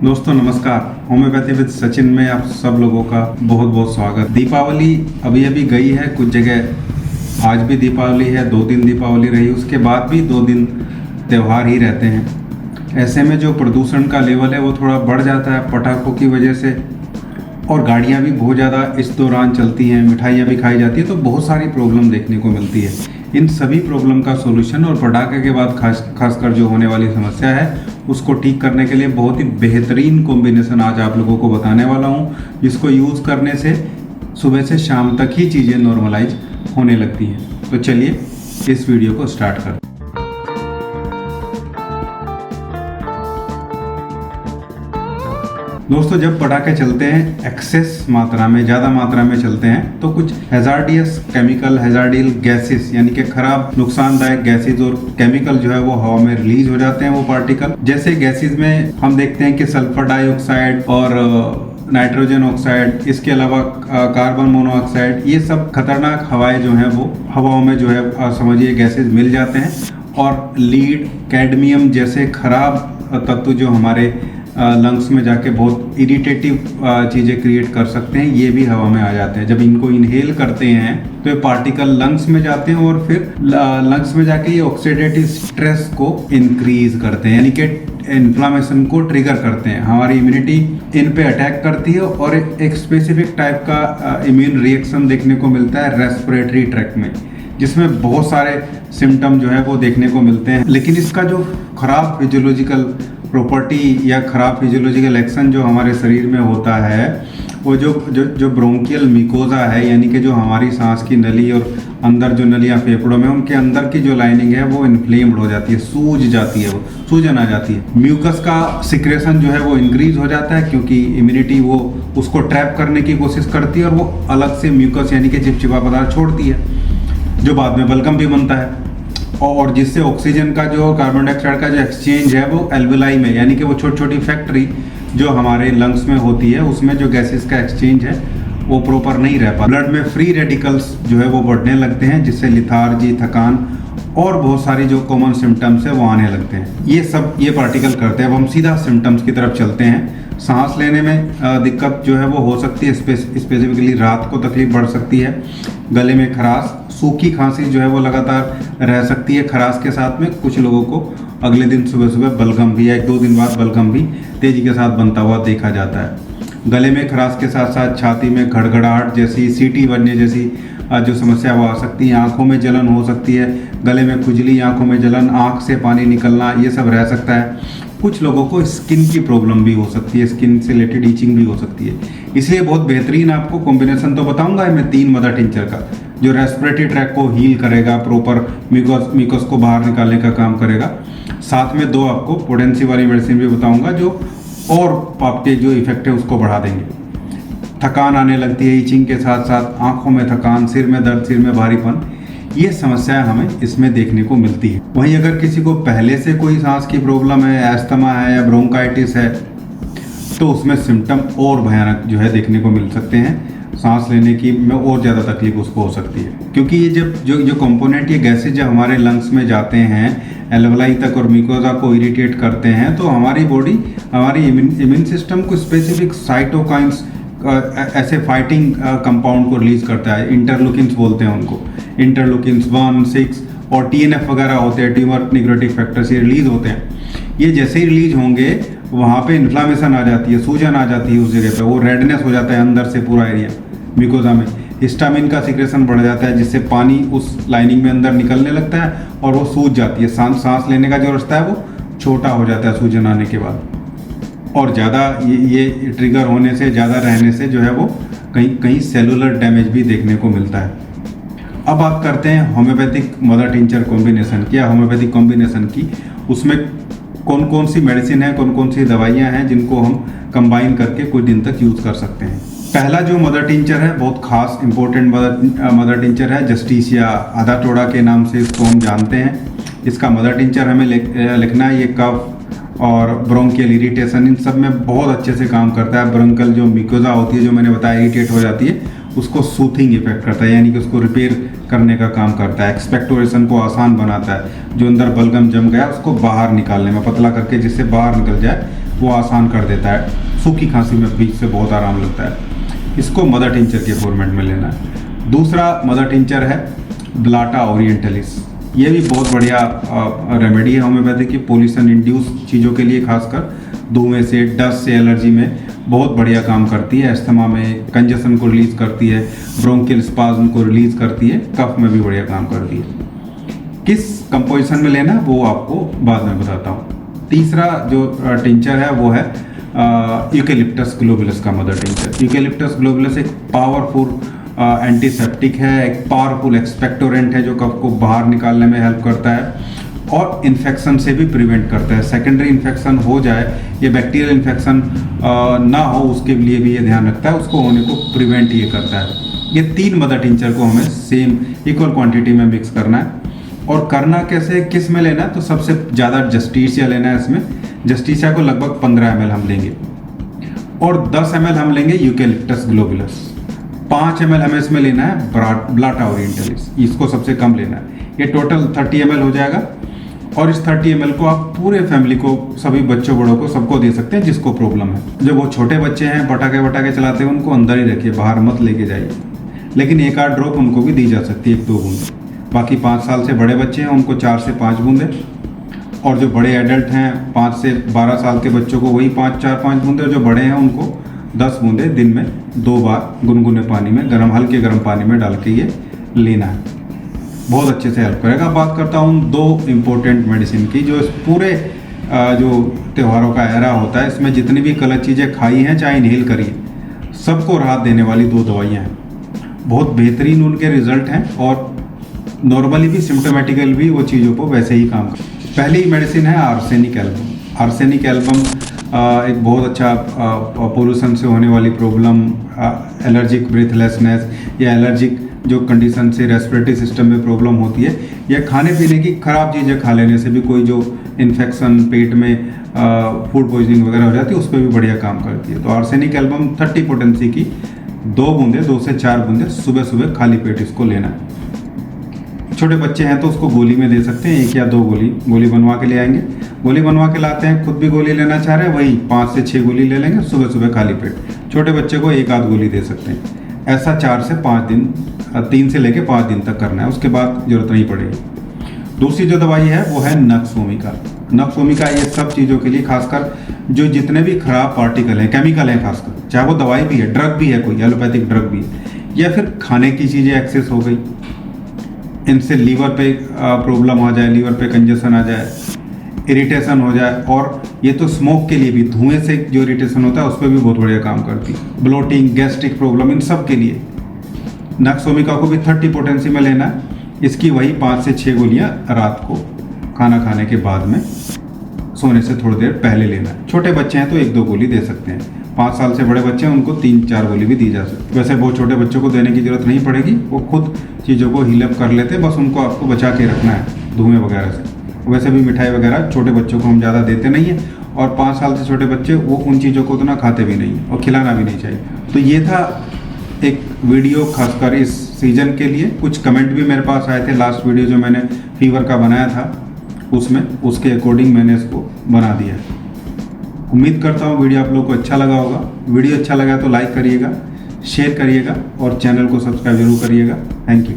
दोस्तों नमस्कार। Homeopathy with Sachin में आप सब लोगों का बहुत बहुत स्वागत। दीपावली अभी अभी गई है, कुछ जगह आज भी दीपावली है, 2 दिन दीपावली रही, उसके बाद भी 2 दिन त्यौहार ही रहते हैं। ऐसे में जो प्रदूषण का लेवल है वो थोड़ा बढ़ जाता है पटाखों की वजह से, और गाड़ियाँ भी बहुत ज़्यादा इस दौरान चलती हैं, मिठाइयाँ भी खाई जाती है, तो बहुत सारी प्रॉब्लम देखने को मिलती है। इन सभी प्रॉब्लम का सोल्यूशन और पटाखे के बाद खासकर जो होने वाली समस्या है उसको ठीक करने के लिए बहुत ही बेहतरीन कॉम्बिनेशन आज आप लोगों को बताने वाला हूँ, जिसको यूज़ करने से सुबह से शाम तक ही चीज़ें नॉर्मलाइज होने लगती हैं। तो चलिए इस वीडियो को स्टार्ट करते हैं। दोस्तों जब पटाखे चलते हैं एक्सेस मात्रा में, ज़्यादा मात्रा में चलते हैं, तो कुछ हैजार्डियस केमिकल, हैजार्डियल गैसेस यानी कि खराब नुकसानदायक गैसेस और केमिकल जो है वो हवा में रिलीज हो जाते हैं। वो पार्टिकल जैसे गैसेस में हम देखते हैं कि सल्फर डाइऑक्साइड और नाइट्रोजन ऑक्साइड, इसके अलावा कार्बन मोनोऑक्साइड, ये सब खतरनाक हवाएं जो हैं वो हवाओं में जो है समझिए गैसेस मिल जाते हैं। और लीड, कैडमियम जैसे खराब तत्व जो हमारे लंग्स में जाके बहुत इरिटेटिव चीज़ें क्रिएट कर सकते हैं, ये भी हवा में आ जाते हैं। जब इनको इनहेल करते हैं तो ये पार्टिकल लंग्स में जाते हैं और फिर लंग्स में जाके ये ऑक्सीडेटिव स्ट्रेस को इंक्रीज करते हैं, यानी कि इन्फ्लामेशन को ट्रिगर करते हैं। हमारी इम्यूनिटी इन पे अटैक करती है और एक स्पेसिफिक टाइप का इम्यून रिएक्शन देखने को मिलता है रेस्पिरेटरी ट्रैक्ट में, जिसमें बहुत सारे सिम्टम जो है वो देखने को मिलते हैं। लेकिन इसका जो खराब फिजियोलॉजिकल प्रॉपर्टी या खराब फिजियोलॉजिकल एक्शन जो हमारे शरीर में होता है, वो जो ब्रोंकियल मिकोजा है, यानी कि जो हमारी सांस की नली और अंदर जो नलियाँ फेफड़ों में, उनके अंदर की जो लाइनिंग है वो इन्फ्लेम्ड हो जाती है, सूज जाती है, वो सूजन आ जाती है। म्यूकस का सिक्रेशन जो है वो इंक्रीज हो जाता है, क्योंकि इम्यूनिटी वो उसको ट्रैप करने की कोशिश करती है और वो अलग से म्यूकस यानी कि चिपचिपा पदार्थ छोड़ती है, जो बाद में बलगम भी बनता है, और जिससे ऑक्सीजन का जो कार्बन डाइऑक्साइड का जो एक्सचेंज है वो एल्वेलाई में, यानी कि वो छोटी छोटी फैक्ट्री जो हमारे लंग्स में होती है, उसमें जो गैसेस का एक्सचेंज है वो प्रॉपर नहीं रह पाता। ब्लड में फ्री रेडिकल्स जो है वो बढ़ने लगते हैं, जिससे लिथार्जी, थकान और बहुत सारी जो कॉमन सिम्टम्स है वो आने लगते हैं। ये सब ये पार्टिकल करते हैं। अब हम सीधा सिम्टम्स की तरफ चलते हैं। सांस लेने में दिक्कत जो है वो हो सकती है, स्पेसिफिकली रात को तकलीफ बढ़ सकती है। गले में खराश, सूखी खांसी जो है वो लगातार रह सकती है खराश के साथ में। कुछ लोगों को अगले दिन सुबह सुबह बलगम भी या 1-2 दिन बाद बलगम भी तेज़ी के साथ बनता हुआ देखा जाता है। गले में खराश के साथ साथ छाती में घड़घड़ाहट जैसी, सीटी बनने जैसी जो समस्या वो आ सकती है। आँखों में जलन हो सकती है, गले में खुजली, आँखों में जलन, आँख से पानी निकलना, ये सब रह सकता है। कुछ लोगों को स्किन की प्रॉब्लम भी हो सकती है, स्किन से रिलेटेड ईचिंग भी हो सकती है। इसलिए बहुत बेहतरीन आपको कॉम्बिनेशन तो बताऊंगा मैं 3 मदर टिंचर का, जो रेस्पिरेटरी ट्रैक को हील करेगा, प्रॉपर म्यूकस को बाहर निकालने का काम करेगा। साथ में 2 आपको पोटेंसी वाली मेडिसिन भी बताऊंगा, जो और आपके जो इफेक्ट है उसको बढ़ा देंगे। थकान आने लगती है ईचिंग के साथ साथ, आंखों में थकान, सिर में दर्द, सिर में भारीपन, ये समस्याएं हमें इसमें देखने को मिलती है। वहीं अगर किसी को पहले से कोई सांस की प्रॉब्लम है, एस्थमा है या ब्रोंकाइटिस है, तो उसमें सिम्टम और भयानक जो है देखने को मिल सकते हैं। सांस लेने की में और ज़्यादा तकलीफ उसको हो सकती है, क्योंकि ये जब जो कंपोनेंट, ये गैसेज जब हमारे लंग्स में जाते हैं, एल्वेलाई तक और म्यूकोजा को इरिटेट करते हैं, तो हमारी बॉडी, हमारी इम्यून सिस्टम को स्पेसिफिक साइटोकाइंस ऐसे फाइटिंग कंपाउंड को रिलीज करता है। इंटरलुकिन्स बोलते हैं उनको, इंटरलुकिन्स 1, 6 और TNF वगैरह होते हैं, ट्यूमर निक्रोटिक फैक्टर्स, ये रिलीज होते हैं। ये जैसे ही रिलीज होंगे वहाँ पे इन्फ्लामेशन आ जाती है, सूजन आ जाती है उस जगह पे, वो रेडनेस हो जाता है अंदर से पूरा एरिया म्यूकोजा में। हिस्टामिन का सिक्रेशन बढ़ जाता है, जिससे पानी उस लाइनिंग में अंदर निकलने लगता है और वो सूज जाती है। सांस लेने का जो रास्ता है वो छोटा हो जाता है सूजन आने के बाद। और ज़्यादा ये ट्रिगर होने से, ज़्यादा रहने से जो है वो कहीं सेलुलर डैमेज भी देखने को मिलता है। अब बात करते हैं होम्योपैथिक मदर टिंचर कॉम्बिनेशन की, या होम्योपैथिक कॉम्बिनेशन की। उसमें कौन कौन सी मेडिसिन है, कौन कौन सी दवाइयाँ हैं जिनको हम कंबाइन करके कुछ दिन तक यूज़ कर सकते हैं। पहला जो मदर टिंचर है, बहुत खास इंपॉर्टेंट मदर टिंचर है, जस्टिसिया आधा टोड़ा के नाम से इसको हम जानते हैं। इसका मदर टिंचर हमें लिखना है। ये कफ और ब्रोंकियल इरिटेशन, इन सब में बहुत अच्छे से काम करता है। ब्रोंकल जो म्यूकोजा होती है, जो मैंने बताया इरिटेट हो जाती है, उसको सूथिंग इफेक्ट करता है, यानी कि उसको रिपेयर करने का काम करता है। एक्सपेक्टोरेशन को आसान बनाता है, जो अंदर बलगम जम गया उसको बाहर निकालने में, पतला करके जिससे बाहर निकल जाए, वो आसान कर देता है। सूखी खांसी में बीच से बहुत आराम लगता है। इसको मदर टिंचर के फॉर्मेट में लेना है। दूसरा मदर टिंचर है ब्लाटा ओरिएंटलिस। ये भी बहुत बढ़िया रेमेडी है होम्योपैथी की, पोल्यूशन इंड्यूस चीज़ों के लिए, खासकर धुएं से, डस्ट से, एलर्जी में बहुत बढ़िया काम करती है। अस्थमा में कंजेशन को रिलीज करती है, ब्रोंकियल स्पाज्म को रिलीज करती है, कफ में भी बढ़िया काम करती है। किस कंपोजिशन में लेना है वो आपको बाद में बताता हूँ। तीसरा जो टिंचर है वो है यूकेलिप्टस ग्लोबुलस का मदर टिंचर। यूकेलिप्टस ग्लोबुलस एक पावरफुल एंटीसेप्टिक है, एक पावरफुल एक्सपेक्टोरेंट है जो कफ को बाहर निकालने में हेल्प करता है और इन्फेक्शन से भी प्रिवेंट करता है। सेकेंडरी इन्फेक्शन हो जाए या बैक्टीरियल इन्फेक्शन ना हो उसके लिए भी ये ध्यान रखता है, उसको होने को प्रिवेंट ये करता है। ये 3 मदर टिंचर को हमें सेम इक्वल क्वांटिटी में मिक्स करना है। और करना कैसे, किस में लेना है, तो सबसे ज़्यादा जस्टिसिया लेना है। इसमें जस्टिसिया को लगभग 15 ml हम लेंगे और 10 ml हम लेंगे यूकेलिप्टस ग्लोबुलस। 5 ml हमें इसमें लेना है ब्लाटा ओरिएंटलिस, इसको सबसे कम लेना है। ये टोटल 30 ml हो जाएगा और इस 30 ml को आप पूरे फैमिली को, सभी बच्चों बड़ों को, सबको दे सकते हैं जिसको प्रॉब्लम है। जो वो छोटे बच्चे हैं पटाखे चलाते हैं उनको अंदर ही रखिए, बाहर मत लेके जाइए, लेकिन 1-8 ड्रॉप उनको भी दी जा सकती है, 1-2 बूंद। बाकी 5 साल से बड़े बच्चे हैं उनको 4 से 5 बूंदे, और जो बड़े एडल्ट हैं 5 से 12 साल के बच्चों को वही 4-5 बूंदे, और जो बड़े हैं उनको 10 बूंदे दिन में 2 बार गुनगुने पानी में, हल्के गर्म पानी में डाल के ये लेना है। बहुत अच्छे से हेल्प करेगा। बात करता हूँ 2 इम्पोर्टेंट मेडिसिन की, जो इस पूरे जो त्योहारों का एरा होता है इसमें जितनी भी गलत चीज़ें खाई हैं चाहे इनहेल करिए, सबको राहत देने वाली 2 दवाइयाँ हैं। बहुत बेहतरीन उनके रिजल्ट हैं और नॉर्मली भी, सिम्टोमेटिकल भी वो चीज़ों को वैसे ही काम करते हैं। पहली मेडिसिन है आर्सेनिक एल्बम। आर्सेनिक एल्बम एक बहुत अच्छा पोल्यूशन से होने वाली प्रॉब्लम, एलर्जिक ब्रीथलेसनेस या एलर्जिक जो कंडीशन से रेस्पिरेटरी सिस्टम में प्रॉब्लम होती है, या खाने पीने की खराब चीज़ें खा लेने से भी कोई जो इन्फेक्शन पेट में फूड पॉइजनिंग वगैरह हो जाती है, उस पर भी बढ़िया काम करती है। तो आर्सेनिक एल्बम 30 पोटेंसी की 2 बूंदे, 2 से 4 बूंदे सुबह सुबह खाली पेट इसको लेना है। छोटे बच्चे हैं तो उसको गोली में दे सकते हैं, 1 या 2 गोली बनवा के ले आएंगे। गोली बनवा के लाते हैं, खुद भी गोली लेना चाह रहे हैं वही 5 से 6 गोली ले लेंगे सुबह सुबह खाली पेट। छोटे बच्चे को 1-8 गोली दे सकते हैं। ऐसा 4 से 5 दिन, 3 से लेके 5 दिन तक करना है, उसके बाद जरूरत नहीं पड़ेगी। दूसरी जो दवाई है वो है नक्स वोमिका। नक्स वोमिका ये सब चीज़ों के लिए, खासकर जो जितने भी खराब पार्टिकल हैं, केमिकल हैं, खासकर चाहे वो दवाई भी है, ड्रग भी है, कोई एलोपैथिक ड्रग भी है, या फिर खाने की चीज़ें एक्सेस हो गई, इनसे लीवर पे प्रॉब्लम आ जाए, लीवर पे कंजेशन आ जाए, इरिटेशन हो जाए, और ये तो स्मोक के लिए भी, धुएं से जो इरिटेशन होता है उस पर भी बहुत बढ़िया काम करती है। ब्लोटिंग, गैस्ट्रिक प्रॉब्लम, इन सब के लिए नक्स वोमिका को भी 30 पोटेंसी में लेना है। इसकी वही 5 से 6 गोलियां रात को खाना खाने के बाद में, सोने से थोड़ी देर पहले लेना है। छोटे बच्चे हैं तो 1-2 गोली दे सकते हैं। 5 साल से बड़े बच्चे हैं उनको 3-4 गोली भी दी जा सकती है। वैसे बहुत छोटे बच्चों को देने की जरूरत नहीं पड़ेगी, वो खुद चीज़ों को हील अप कर लेते हैं, बस उनको आपको बचा के रखना है धुएं वगैरह से। वैसे भी मिठाई वगैरह छोटे बच्चों को हम ज़्यादा देते नहीं हैं, और 5 साल से छोटे बच्चे वो उन चीज़ों को उतना खाते भी नहीं हैं और खिलाना भी नहीं चाहिए। तो ये था एक वीडियो खासकर इस सीज़न के लिए। कुछ कमेंट भी मेरे पास आए थे लास्ट वीडियो जो मैंने फीवर का बनाया था उसमें, उसके अकॉर्डिंग मैंने इसको बना दिया है। उम्मीद करता हूँ वीडियो आप लोगों को अच्छा लगा होगा। वीडियो अच्छा लगा तो लाइक करिएगा, शेयर करिएगा और चैनल को सब्सक्राइब जरूर करिएगा। Thank you.